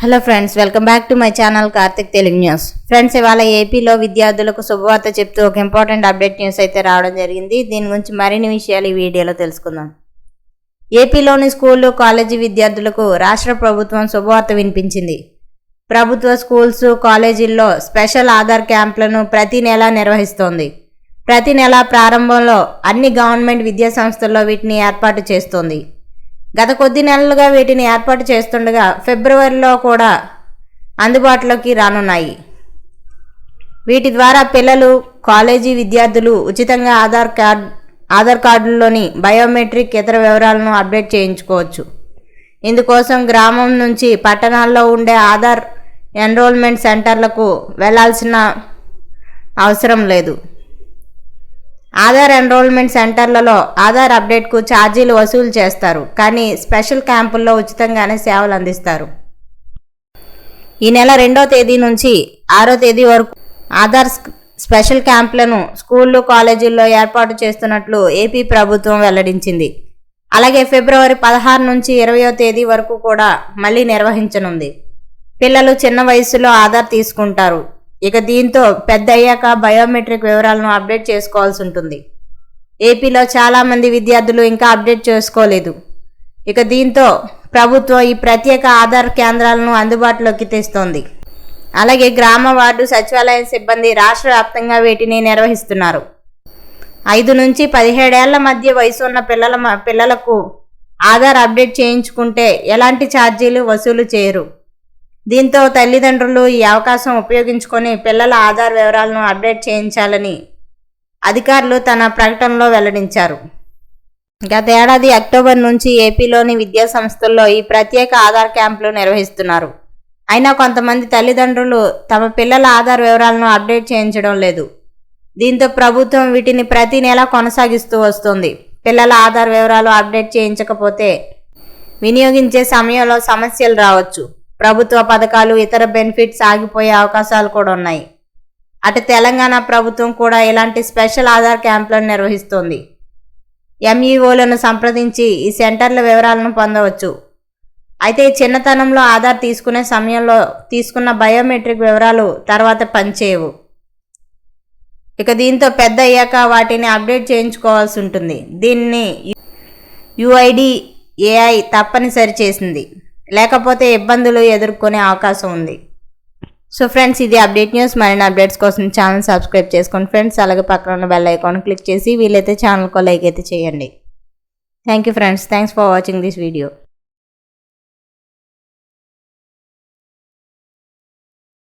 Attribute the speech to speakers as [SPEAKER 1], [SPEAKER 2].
[SPEAKER 1] Hello friends, welcome back to my channel Karthik Telugu news. Friends, ఇవాళ ఏపీలో విద్యార్థులకు శుభవార్త చెప్తూ ఒక ఇంపార్టెంట్ అప్డేట్ న్యూస్ అయితే రావడం జరిగింది. దీని గురించి మరిన్ని విషయాలు ఈ వీడియోలో తెలుసుకుందాం. ఏపీలోని స్కూళ్ళు, కాలేజీ విద్యార్థులకు రాష్ట్ర ప్రభుత్వం శుభవార్త వినిపించింది. ప్రభుత్వ స్కూల్స్, కాలేజీల్లో స్పెషల్ ఆధార్ క్యాంపులను ప్రతి నెలా నిర్వహిస్తోంది. ప్రతి నెల ప్రారంభంలో అన్ని గవర్నమెంట్ విద్యా సంస్థల్లో వీటిని ఏర్పాటు చేస్తోంది. గత కొద్ది నెలలుగా వీటిని ఏర్పాటు చేస్తుండగా ఫిబ్రవరిలో కూడా అందుబాటులోకి రానున్నాయి. వీటి ద్వారా పిల్లలు, కాలేజీ విద్యార్థులు ఉచితంగా ఆధార్ కార్డుల్లోని బయోమెట్రిక్ ఇతర వివరాలను అప్డేట్ చేయించుకోవచ్చు. ఇందుకోసం గ్రామం నుంచి పట్టణాల్లో ఉండే ఆధార్ ఎన్రోల్మెంట్ సెంటర్లకు వెళ్లాల్సిన అవసరం లేదు. ఆధార్ ఎన్రోల్మెంట్ సెంటర్లలో ఆధార్ అప్డేట్కు ఛార్జీలు వసూలు చేస్తారు, కానీ స్పెషల్ క్యాంపుల్లో ఉచితంగానే సేవలు అందిస్తారు. ఈ నెల 2వ తేదీ నుంచి 6వ తేదీ వరకు ఆధార్ స్పెషల్ క్యాంపులను స్కూళ్ళు, కాలేజీల్లో ఏర్పాటు చేస్తున్నట్లు ఏపీ ప్రభుత్వం వెల్లడించింది. అలాగే ఫిబ్రవరి 16 నుంచి 20వ తేదీ వరకు కూడా మళ్ళీ నిర్వహించనుంది. పిల్లలు చిన్న వయసులో ఆధార్ తీసుకుంటారు. ఇక దీంతో పెద్ద అయ్యాక బయోమెట్రిక్ వివరాలను అప్డేట్ చేసుకోవాల్సి ఉంటుంది. ఏపీలో చాలామంది విద్యార్థులు ఇంకా అప్డేట్ చేసుకోలేదు. ఇక దీంతో ప్రభుత్వం ఈ ప్రత్యేక ఆధార్ కేంద్రాలను అందుబాటులోకి తెస్తోంది. అలాగే గ్రామ, వార్డు సచివాలయం సిబ్బంది రాష్ట్ర వ్యాప్తంగా వీటిని నిర్వహిస్తున్నారు. 5 నుంచి 17 ఏళ్ల మధ్య వయసు ఉన్న పిల్లలకు ఆధార్ అప్డేట్ చేయించుకుంటే ఎలాంటి ఛార్జీలు వసూలు చేయరు. దీంతో తల్లిదండ్రులు ఈ అవకాశం ఉపయోగించుకొని పిల్లల ఆధార్ వివరాలను అప్డేట్ చేయించాలని అధికారులు తన ప్రకటనలో వెల్లడించారు. గత ఏడాది అక్టోబర్ నుంచి ఏపీలోని విద్యా సంస్థల్లో ఈ ప్రత్యేక ఆధార్ క్యాంపులు నిర్వహిస్తున్నారు. అయినా కొంతమంది తల్లిదండ్రులు తమ పిల్లల ఆధార్ వివరాలను అప్డేట్ చేయించడం లేదు. దీంతో ప్రభుత్వం వీటిని ప్రతి నెల కొనసాగిస్తూ వస్తుంది. పిల్లల ఆధార్ వివరాలు అప్డేట్ చేయించకపోతే వినియోగించే సమయంలో సమస్యలు రావచ్చు. ప్రభుత్వ పథకాలు, ఇతర బెనిఫిట్స్ ఆగిపోయే అవకాశాలు కూడా ఉన్నాయి. అటు తెలంగాణ ప్రభుత్వం కూడా ఇలాంటి స్పెషల్ ఆధార్ క్యాంపులను నిర్వహిస్తోంది. ఎంఈఓలను సంప్రదించి ఈ సెంటర్ల వివరాలను పొందవచ్చు. అయితే చిన్నతనంలో ఆధార్ తీసుకునే సమయంలో తీసుకున్న బయోమెట్రిక్ వివరాలు తర్వాత పనిచేయవు. ఇక దీంతో పెద్ద అయ్యాక వాటిని అప్డేట్ చేయించుకోవాల్సి ఉంటుంది. దీన్ని UIDAI తప్పనిసరి చేసింది. లేకపోతే ఇబ్బందులు ఎదుర్కొనే అవకాశం ఉంది. సో ఫ్రెండ్స్, ఇది అప్డేట్ న్యూస్. మరిన్ని అప్డేట్స్ కోసం ఛానల్ సబ్స్క్రైబ్ చేసుకోండి ఫ్రెండ్స్. అలాగే పక్కన ఉన్న బెల్ ఐకాన్ క్లిక్ చేసి వీలైతే ఛానల్కు లైక్ అయితే చేయండి. Thank you friends. Thanks for watching this video.